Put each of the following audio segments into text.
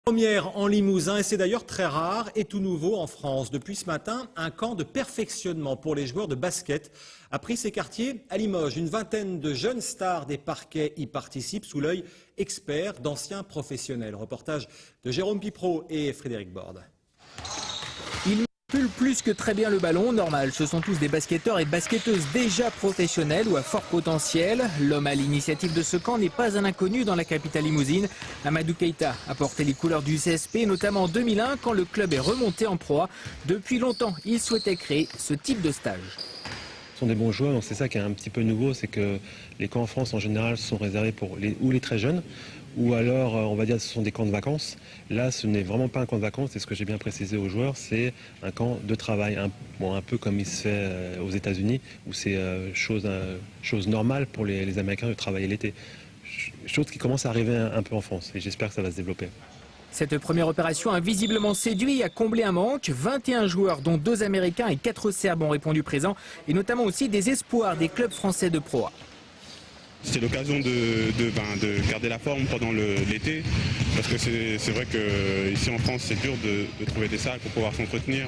Première en Limousin, et c'est d'ailleurs très rare et tout nouveau en France. Depuis ce matin, un camp de perfectionnement pour les joueurs de basket a pris ses quartiers à Limoges. Une vingtaine de jeunes stars des parquets y participent sous l'œil expert d'anciens professionnels. Reportage de Jérôme Pipreau et Frédéric Borde. Ils manipulent plus que très bien le ballon, normal. Ce sont tous des basketteurs et basketteuses déjà professionnels ou à fort potentiel. L'homme à l'initiative de ce camp n'est pas un inconnu dans la capitale limousine. Amadou Keïta a porté les couleurs du CSP, notamment en 2001, quand le club est remonté en Pro A. Depuis longtemps, il souhaitait créer ce type de stage. Ce sont des bons joueurs, donc c'est ça qui est un petit peu nouveau, c'est que les camps en France en général sont réservés pour les très jeunes, ou alors on va dire que ce sont des camps de vacances. Là ce n'est vraiment pas un camp de vacances, et ce que j'ai bien précisé aux joueurs, c'est un camp de travail, un peu comme il se fait aux États-Unis, où c'est chose normale pour les Américains de travailler l'été. Chose qui commence à arriver un peu en France, et j'espère que ça va se développer. Cette première opération a visiblement séduit et a comblé un manque. 21 joueurs, dont 2 Américains et 4 Serbes ont répondu présents, et notamment aussi des espoirs des clubs français de Pro A. C'est l'occasion de garder la forme pendant l'été, parce que c'est vrai qu'ici en France c'est dur de trouver des salles pour pouvoir s'entretenir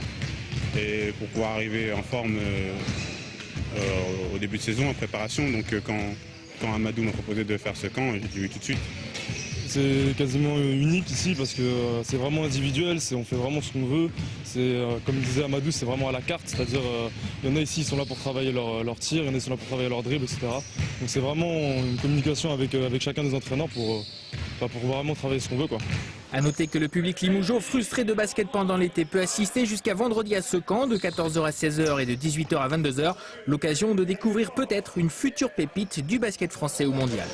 et pour pouvoir arriver en forme au début de saison, en préparation. Donc quand Amadou m'a proposé de faire ce camp, j'ai dit oui tout de suite. C'est quasiment unique ici parce que c'est vraiment individuel, on fait vraiment ce qu'on veut. Comme disait Amadou, c'est vraiment à la carte, c'est-à-dire il y en a ici qui sont là pour travailler leur tir, il y en a qui sont là pour travailler leur dribble, etc. Donc c'est vraiment une communication avec chacun des entraîneurs pour vraiment travailler ce qu'on veut, quoi. A noter que le public limougeot, frustré de basket pendant l'été, peut assister jusqu'à vendredi à ce camp de 14h à 16h et de 18h à 22h. L'occasion de découvrir peut-être une future pépite du basket français au mondial.